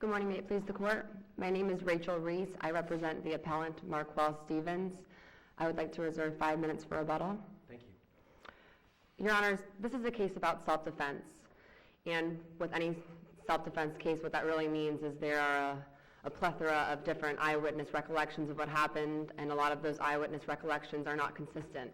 Good morning, may it please the court. My name is Rachel Reese. I represent the appellant Marquell Stevens. I would like to reserve 5 minutes for rebuttal. Thank you. Your Honors, this is a case about self-defense. And with any self-defense case, what that really means is there are a plethora of different eyewitness recollections of what happened, and a lot of those eyewitness recollections are not consistent.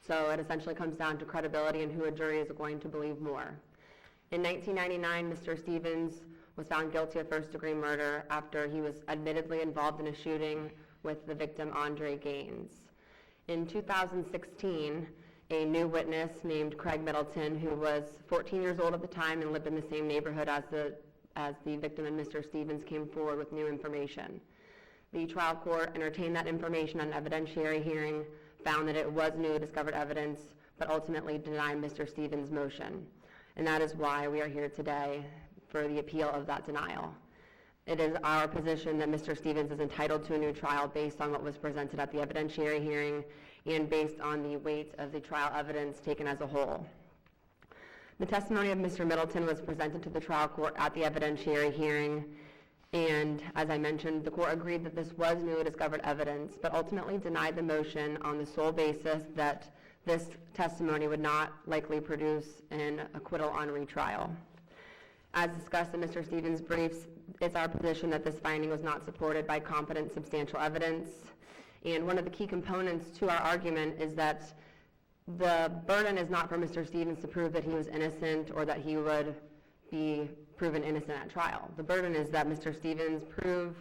So it essentially comes down to credibility and who a jury is going to believe more. In 1999, Mr. Stevens was found guilty of first-degree murder after he was admittedly involved in a shooting with the victim, Andre Gaines. In 2016, a new witness named Craig Middleton, who was 14 years old at the time and lived in the same neighborhood as the victim and Mr. Stevens, came forward with new information. The trial court entertained that information on an evidentiary hearing, found that it was newly discovered evidence, but ultimately denied Mr. Stevens' motion. And that is why we are here today for the appeal of that denial. It is our position that Mr. Stevens is entitled to a new trial based on what was presented at the evidentiary hearing and based on the weight of the trial evidence taken as a whole. The testimony of Mr. Middleton was presented to the trial court at the evidentiary hearing, and as I mentioned, the court agreed that this was newly discovered evidence, but ultimately denied the motion on the sole basis that this testimony would not likely produce an acquittal on retrial. As discussed in Mr. Stevens' briefs, it's our position that this finding was not supported by competent substantial evidence. And one of the key components to our argument is that the burden is not for Mr. Stevens to prove that he was innocent or that he would be proven innocent at trial. The burden is that Mr. Stevens prove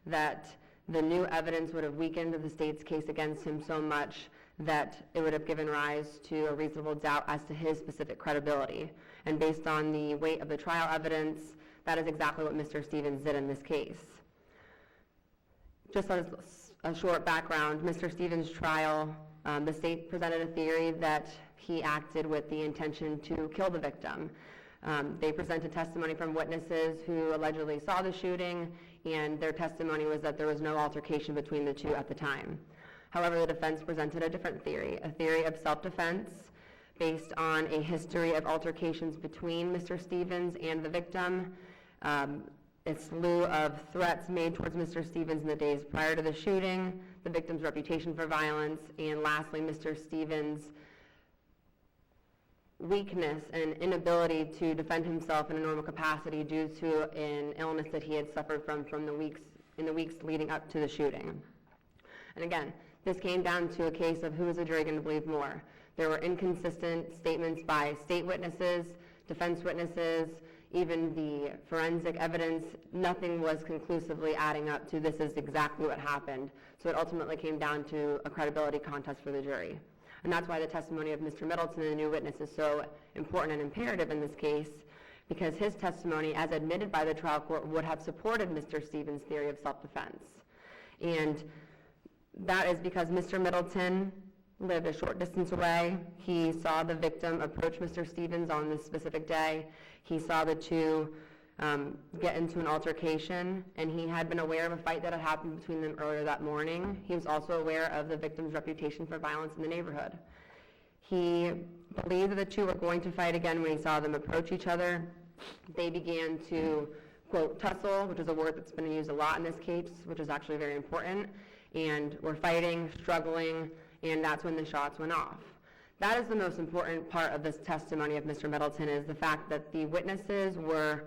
that the new evidence would have weakened the state's case against him so much that it would have given rise to a reasonable doubt as to his specific credibility. And based on the weight of the trial evidence, that is exactly what Mr. Stevens did in this case. Just as a short background, Mr. Stevens' trial, the state presented a theory that he acted with the intention to kill the victim. They presented testimony from witnesses who allegedly saw the shooting, and their testimony was that there was no altercation between the two at the time. However, the defense presented a different theory, a theory of self-defense based on a history of altercations between Mr. Stevens and the victim, a slew of threats made towards Mr. Stevens in the days prior to the shooting, the victim's reputation for violence, and lastly, Mr. Stevens' weakness and inability to defend himself in a normal capacity due to an illness that he had suffered from in the weeks leading up to the shooting. And again, this came down to a case of who is the jury going to believe more. There were inconsistent statements by state witnesses, defense witnesses, even the forensic evidence. Nothing was conclusively adding up to this is exactly what happened. So it ultimately came down to a credibility contest for the jury. And that's why the testimony of Mr. Middleton, the new witness, is so important and imperative in this case, because his testimony, as admitted by the trial court, would have supported Mr. Stevens' theory of self-defense. And that is because Mr. Middleton lived a short distance away. He saw the victim approach Mr. Stevens on this specific day. He saw the two get into an altercation, and he had been aware of a fight that had happened between them earlier that morning. He was also aware of the victim's reputation for violence in the neighborhood. He believed that the two were going to fight again when he saw them approach each other. They began to, quote, tussle, which is a word that's been used a lot in this case, which is actually very important, and were fighting, struggling, and that's when the shots went off. That is the most important part of this testimony of Mr. Middleton, is the fact that the witnesses were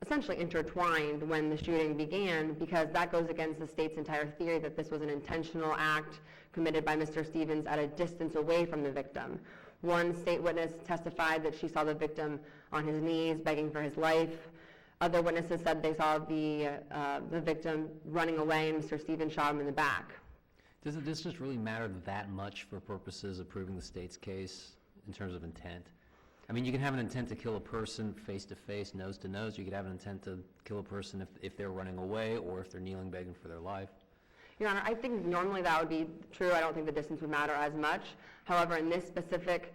essentially intertwined when the shooting began, because that goes against the state's entire theory that this was an intentional act committed by Mr. Stevens at a distance away from the victim. One state witness testified that she saw the victim on his knees begging for his life. Other witnesses said they saw the victim running away and Mr. Stevens shot him in the back. Doesn't this just really matter that much for purposes of proving the state's case in terms of intent? I mean, you can have an intent to kill a person face to face, nose to nose. You could have an intent to kill a person if they're running away or if they're kneeling begging for their life. Your Honor, I think normally that would be true. I don't think the distance would matter as much. However, in this specific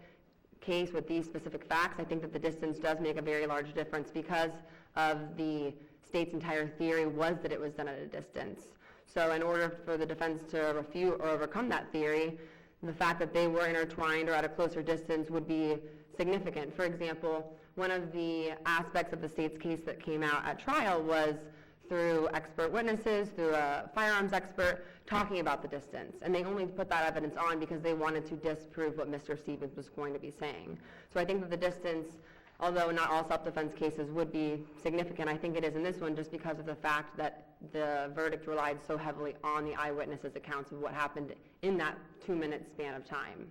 case with these specific facts, I think that the distance does make a very large difference because of the state's entire theory was that it was done at a distance. So in order for the defense to refute or overcome that theory, the fact that they were intertwined or at a closer distance would be significant. For example, one of the aspects of the state's case that came out at trial was through expert witnesses, through a firearms expert, talking about the distance. And they only put that evidence on because they wanted to disprove what Mr. Stevens was going to be saying. So I think that the distance, although not all self-defense cases would be significant, I think it is in this one just because of the fact that the verdict relied so heavily on the eyewitnesses' accounts of what happened in that 2-minute span of time.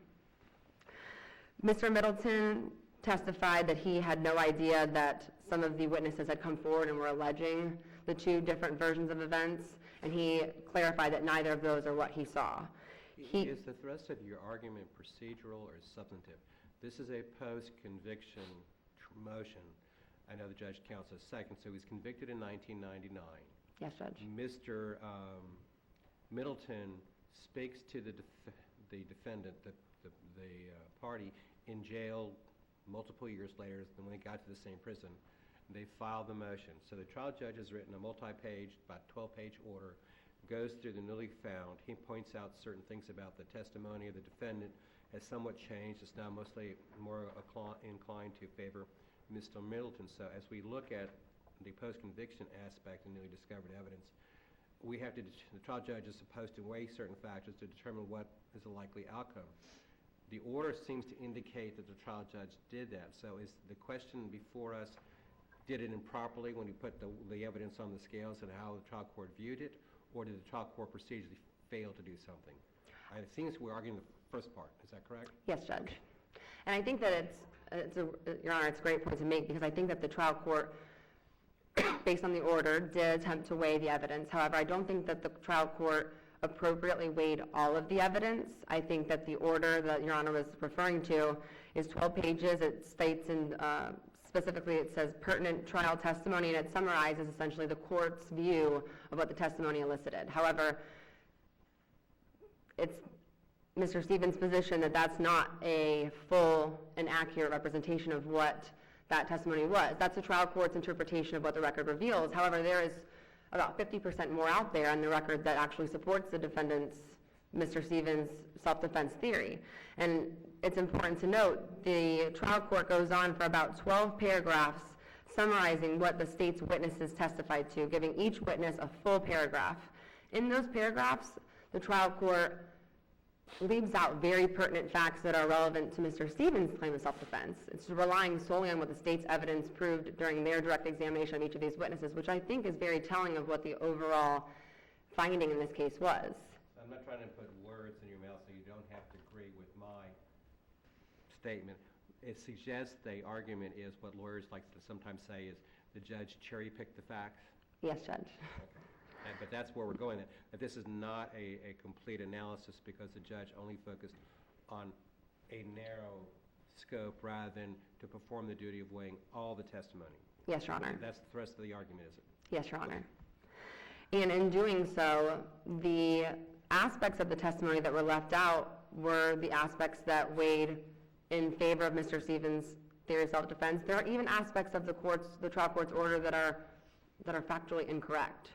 Mr. Middleton testified that he had no idea that some of the witnesses had come forward and were alleging the two different versions of events, and he clarified that neither of those are what he saw. Is the thrust of your argument procedural or substantive? This is a post-conviction motion. I know the judge counts as second, so he was convicted in 1999. Yes, Judge. Mr. Middleton speaks to the defendant, the party, in jail multiple years later when they got to the same prison. They filed the motion. So the trial judge has written a multi-page, about 12-page order, goes through the newly found. He points out certain things about the testimony of the defendant has somewhat changed. It's now mostly more inclined to favor Mr. Middleton. So as we look at the post-conviction aspect and newly discovered evidence, we have to, the trial judge is supposed to weigh certain factors to determine what is a likely outcome. The order seems to indicate that the trial judge did that. So is the question before us, did it improperly when he put the evidence on the scales and how the trial court viewed it, or did the trial court procedurally fail to do something? It seems we're arguing the first part. Is that correct? Yes, Judge. And I think that Your Honor, it's a great point to make because I think that the trial court, based on the order, did attempt to weigh the evidence. However, I don't think that the trial court appropriately weighed all of the evidence. I think that the order that Your Honor was referring to is 12 pages. It states in specifically, it says pertinent trial testimony, and it summarizes essentially the court's view of what the testimony elicited. However, it's Mr. Stevens' position that that's not a full and accurate representation of what that testimony was. That's the trial court's interpretation of what the record reveals. However, there is about 50% more out there on the record that actually supports the defendant's, Mr. Stevens' self-defense theory. And it's important to note the trial court goes on for about 12 paragraphs summarizing what the state's witnesses testified to, giving each witness a full paragraph. In those paragraphs, the trial court leaves out very pertinent facts that are relevant to Mr. Stevens' claim of self-defense. It's relying solely on what the state's evidence proved during their direct examination of each of these witnesses, which I think is very telling of what the overall finding in this case was. I'm not trying to put words in your mouth so you don't have to agree with my statement. It suggests the argument is what lawyers like to sometimes say is the judge cherry-picked the facts. Yes, Judge. Okay. But that's where we're going. That this is not a complete analysis because the judge only focused on a narrow scope rather than to perform the duty of weighing all the testimony. Yes, Your Honor. That's the thrust of the argument, is it? Yes, Your Honor. And in doing so, the aspects of the testimony that were left out were the aspects that weighed in favor of Mr. Stevens' theory of self-defense. There are even aspects of the trial court's order that are factually incorrect.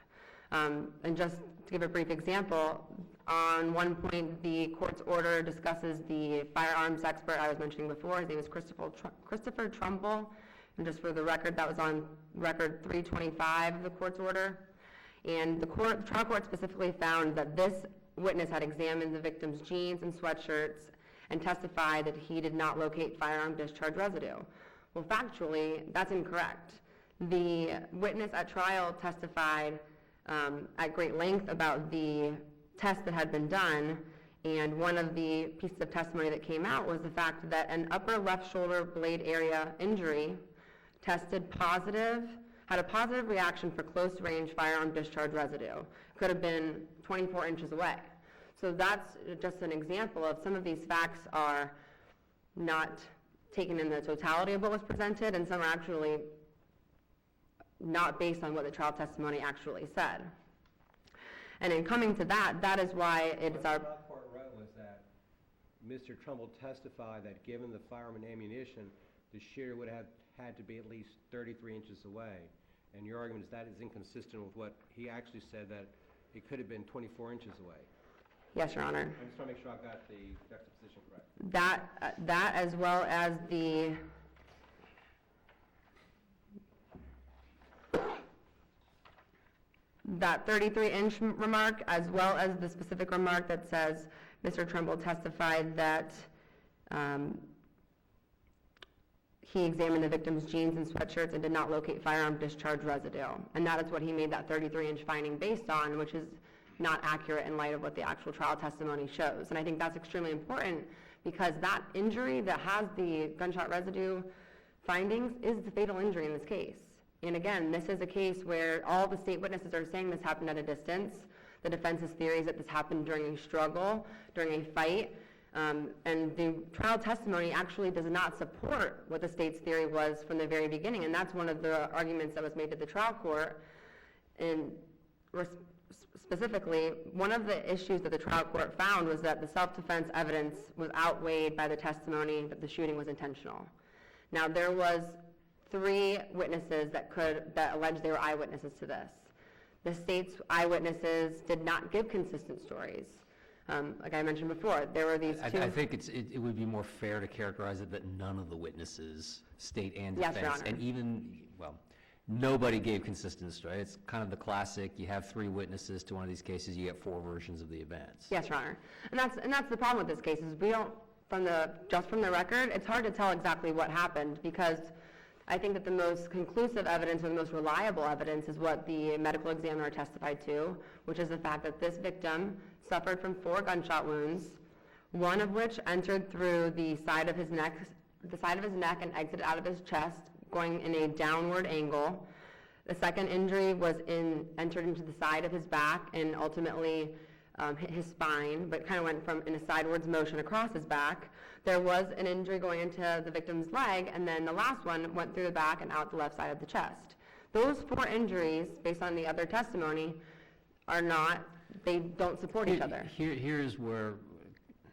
And just to give a brief example, on one point, the court's order discusses the firearms expert I was mentioning before. His name is Christopher Trumbull. And just for the record, that was on record 325 of the court's order. And the trial court specifically found that this witness had examined the victim's jeans and sweatshirts and testified that he did not locate firearm discharge residue. Well, factually, that's incorrect. The witness at trial testified at great length about the test that had been done, and one of the pieces of testimony that came out was the fact that an upper left shoulder blade area injury tested positive, had a positive reaction for close range firearm discharge residue. Could have been 24 inches away. So that's just an example of some of these facts are not taken in the totality of what was presented, and some are actually not based on what the trial testimony actually said. And in coming to that, that is why it is our... What the trial court wrote was that Mr. Trumbull testified that given the firearm and ammunition, the shooter would have had to be at least 33 inches away. And your argument is that is inconsistent with what he actually said, that it could have been 24 inches away. Yes, Your Honor. I just want to make sure I've got the juxtaposition correct. That as well as that 33-inch remark, as well as the specific remark that says Mr. Trimble testified that he examined the victim's jeans and sweatshirts and did not locate firearm discharge residue. And that is what he made that 33-inch finding based on, which is not accurate in light of what the actual trial testimony shows. And I think that's extremely important because that injury that has the gunshot residue findings is the fatal injury in this case. And again, this is a case where all the state witnesses are saying this happened at a distance. The defense's theory is that this happened during a struggle, during a fight. And the trial testimony actually does not support what the state's theory was from the very beginning. And that's one of the arguments that was made to the trial court. And specifically, one of the issues that the trial court found was that the self-defense evidence was outweighed by the testimony that the shooting was intentional. Now, there was 3 witnesses that alleged they were eyewitnesses to this. The state's eyewitnesses did not give consistent stories. Like I mentioned before, there were these 2. I think it would be more fair to characterize it that none of the witnesses, state and defense, Yes, Your Honor. and even, well, nobody gave consistent stories. It's kind of the classic, you have 3 witnesses to one of these cases, you get 4 versions of the events. Yes, Your Honor. And that's the problem with this case is we don't, just from the record, it's hard to tell exactly what happened because I think that the most conclusive evidence or the most reliable evidence is what the medical examiner testified to, which is the fact that this victim suffered from 4 gunshot wounds, one of which entered through the side of his neck and exited out of his chest, going in a downward angle. The second injury was entered into the side of his back and ultimately hit his spine, but kind of went in a sidewards motion across his back. There was an injury going into the victim's leg, and then the last one went through the back and out the left side of the chest. Those 4 injuries, based on the other testimony, they don't support each other. Here's where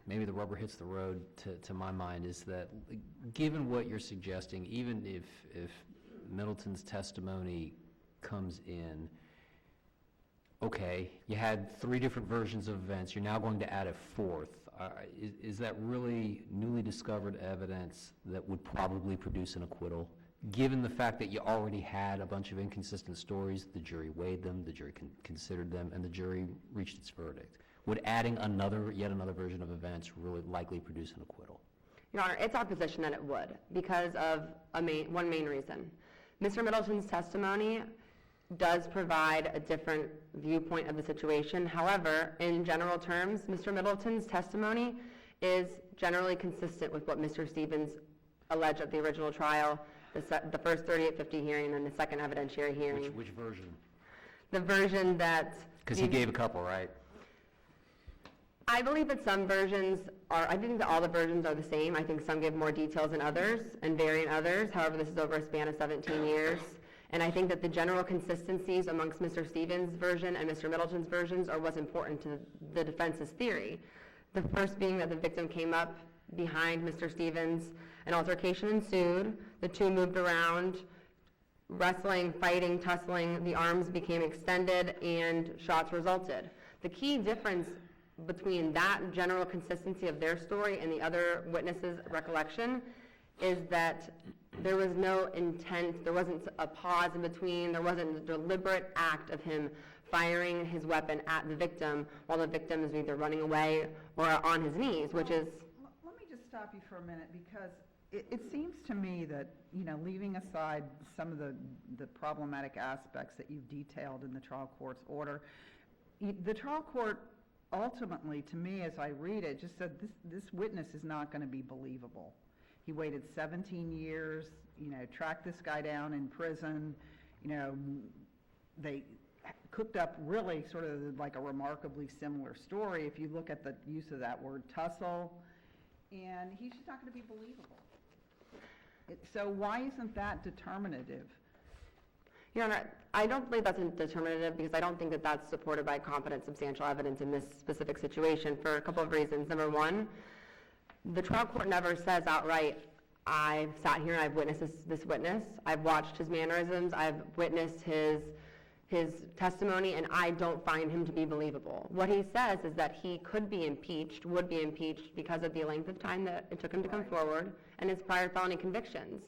maybe the rubber hits the road to my mind, is that given what you're suggesting, even if Middleton's testimony comes in, okay, you had 3 different versions of events, you're now going to add a 4th. Is that really newly discovered evidence that would probably produce an acquittal? Given the fact that you already had a bunch of inconsistent stories, the jury weighed them, the jury considered them, and the jury reached its verdict. Would adding yet another version of events really likely produce an acquittal? Your Honor, it's our position that it would because of one main reason. Mr. Middleton's testimony does provide a different viewpoint of the situation. However, in general terms, Mr. Middleton's testimony is generally consistent with what Mr. Stevens alleged at the original trial, the first 3850 hearing and the second evidentiary hearing. Which version? The version that... Because he gave a couple, right? I believe that some versions I think that all the versions are the same. I think some give more details than others and vary in others. However, this is over a span of 17 years. And I think that the general consistencies amongst Mr. Stevens' version and Mr. Middleton's versions are what's important to the defense's theory. The first being that the victim came up behind Mr. Stevens, an altercation ensued, the 2 moved around, wrestling, fighting, tussling, the arms became extended, and shots resulted. The key difference between that general consistency of their story and the other witnesses' recollection is that there was no intent, there wasn't a pause in between, there wasn't a deliberate act of him firing his weapon at the victim while the victim is either running away or on his knees, which is... Let me just stop you for a minute because it seems to me that, leaving aside some of the problematic aspects that you've detailed in the trial court's order, the trial court ultimately, to me, as I read it, just said this witness is not going to be believable. He waited 17 years, tracked this guy down in prison. They cooked up really sort of like a remarkably similar story if you look at the use of that word tussle, and he's just not going to be believable. So why isn't that determinative? Your Honor, I don't believe that's determinative because I don't think that that's supported by competent substantial evidence in this specific situation for a couple of reasons. Number one, the trial court never says outright, I've sat here and I've witnessed this witness, I've watched his mannerisms, I've witnessed his his testimony, and I don't find him to be believable. What he says is that he could be impeached, would be impeached, because of the length of time that it took him to come forward and his prior felony convictions.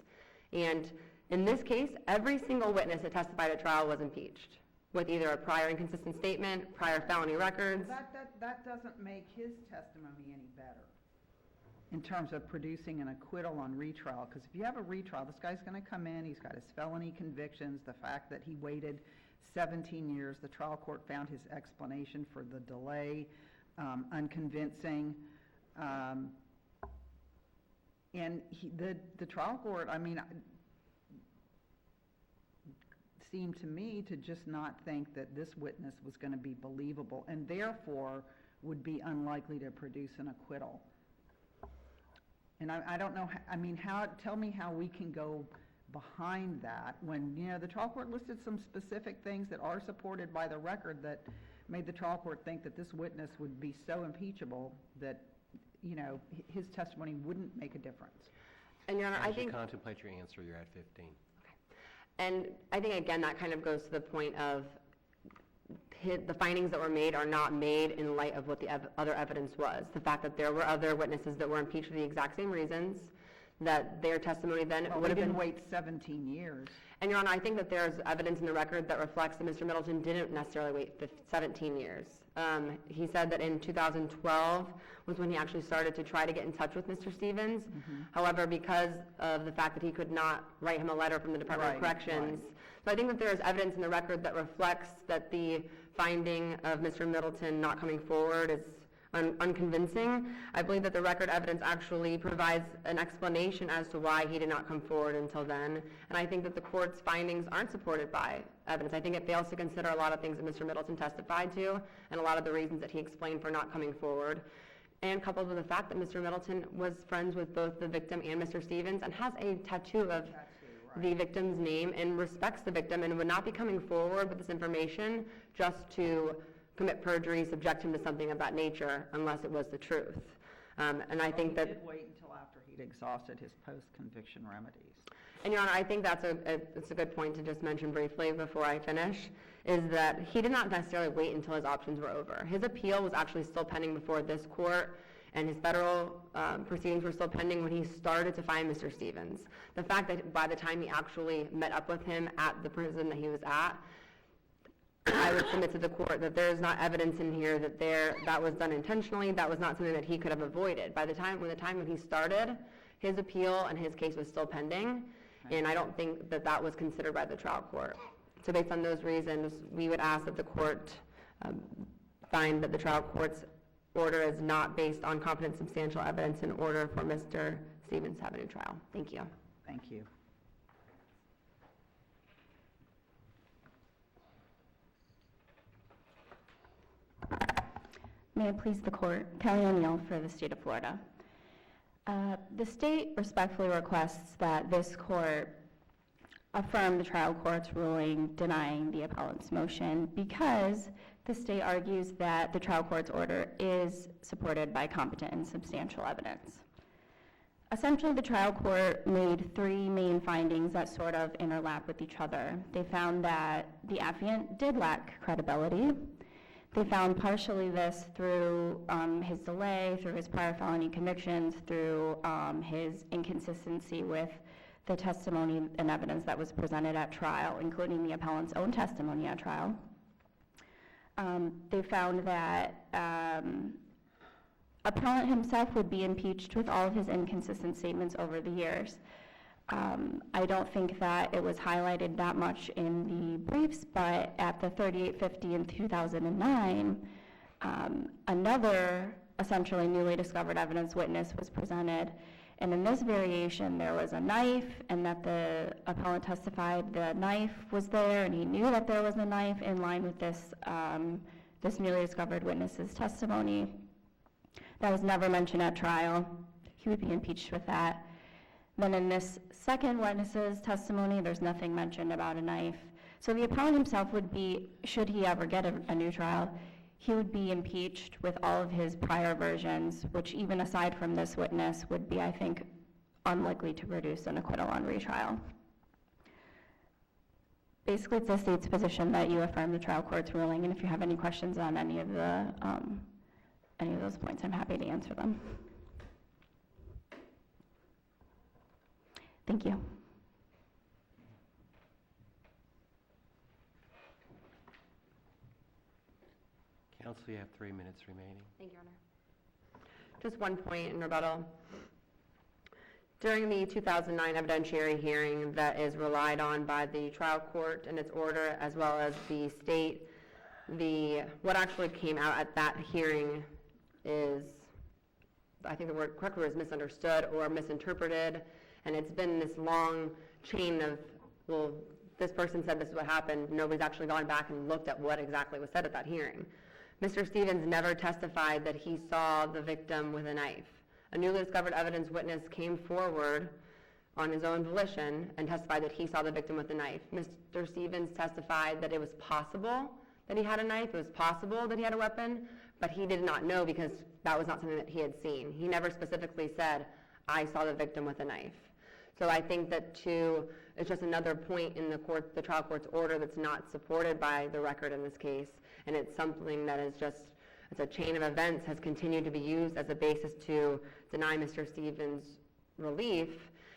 And in this case, every single witness that testified at trial was impeached with either a prior inconsistent statement, prior felony records. That doesn't make his testimony any better in terms of producing an acquittal on retrial, because if you have a retrial, this guy's going to come in, he's got his felony convictions, the fact that he waited 17 years, the trial court found his explanation for the delay unconvincing, and the trial court, I mean, seemed to me to just not think that this witness was going to be believable and therefore would be unlikely to produce an acquittal. And I don't know, I mean, tell me how we can go behind that when, you know, the trial court listed some specific things that are supported by the record that made the trial court think that this witness would be so impeachable that, you know, his testimony wouldn't make a difference. And Your Honor, I As you think... contemplate your answer, you're at 15. And I think, again, that kind of goes to the point of the findings that were made are not made in light of what the other evidence was. The fact that there were other witnesses that were impeached for the exact same reasons, that their testimony then would have been... wait 17 years. And, Your Honor, I think that there's evidence in the record that reflects that Mr. Middleton didn't necessarily wait 17 years. He said that in 2012 was when he actually started to try to get in touch with Mr. Stevens. Mm-hmm. However, because of the fact that he could not write him a letter from the Department of Corrections. So I think that there is evidence in the record that reflects that the finding of Mr. Middleton not coming forward is unconvincing. I believe that the record evidence actually provides an explanation as to why he did not come forward until then. And I think that the court's findings aren't supported by evidence. I think it fails to consider a lot of things that Mr. Middleton testified to and a lot of the reasons that he explained for not coming forward. And coupled with the fact that Mr. Middleton was friends with both the victim and Mr. Stevens and has a tattoo of the victim's name and respects the victim and would not be coming forward with this information just to commit perjury, subject him to something of that nature, unless it was the truth. And I think that... He did wait until after he'd exhausted his post-conviction remedies. And, Your Honor, I think that's it's a good point to just mention briefly before I finish, is that he did not necessarily wait until his options were over. His appeal was actually still pending before this court, and his federal proceedings were still pending when he started to find Mr. Stevens. The fact that by the time he actually met up with him at the prison that he was at, I would submit to the court that there is not evidence in here that was done intentionally. That was not something that he could have avoided. By the time when he started, his appeal and his case was still pending, and I don't think that that was considered by the trial court. So based on those reasons, we would ask that the court find that the trial court's order is not based on competent substantial evidence in order for Mr. Stevens to have a new trial. Thank you. Thank you. May it please the court, Kelly O'Neill for the state of Florida. The state respectfully requests that this court affirm the trial court's ruling denying the appellant's motion because the state argues that the trial court's order is supported by competent and substantial evidence. Essentially, the trial court made three main findings that sort of overlap with each other. They found that the affiant did lack credibility. They found partially this through his delay, through his prior felony convictions, through his inconsistency with the testimony and evidence that was presented at trial, including the appellant's own testimony at trial. They found that appellant himself would be impeached with all of his inconsistent statements over the years. I don't think that it was highlighted that much in the briefs, but at the 3850 in 2009, another essentially newly discovered evidence witness was presented. And in this variation, there was a knife, and that the appellant testified the knife was there, and he knew that there was a knife in line with this, this newly discovered witness's testimony. That was never mentioned at trial. He would be impeached with that. Then in this second witness's testimony, there's nothing mentioned about a knife. So the appellant himself would be, should he ever get a new trial, he would be impeached with all of his prior versions, which even aside from this witness would be, I think, unlikely to produce an acquittal on retrial. Basically, it's the state's position that you affirm the trial court's ruling, and if you have any questions on any of those points, I'm happy to answer them. Thank you. Counsel, you have 3 minutes remaining. Thank you, Your Honor. Just one point in rebuttal. During the 2009 evidentiary hearing that is relied on by the trial court in its order, as well as the state, what actually came out at that hearing is, I think the correct word is misunderstood or misinterpreted, and it's been this long chain of, well, this person said this is what happened. Nobody's actually gone back and looked at what exactly was said at that hearing. Mr. Stevens never testified that he saw the victim with a knife. A newly discovered evidence witness came forward on his own volition and testified that he saw the victim with a knife. Mr. Stevens testified that it was possible that he had a knife, it was possible that he had a weapon, but he did not know because that was not something that he had seen. He never specifically said, I saw the victim with a knife. So I think that it's just another point in the trial court's order that's not supported by the record in this case, and it's something that is just, it's a chain of events, has continued to be used as a basis to deny Mr. Stevens relief,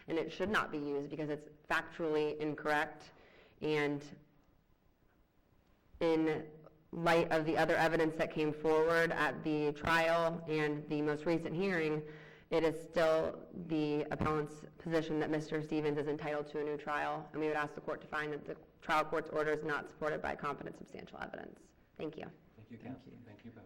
and it should not be used because it's factually incorrect, and in light of the other evidence that came forward at the trial and the most recent hearing, it is still the appellant's position that Mr. Stevens is entitled to a new trial, and we would ask the court to find that the trial court's order is not supported by competent substantial evidence. Thank you. Thank you, counsel. Thank you both.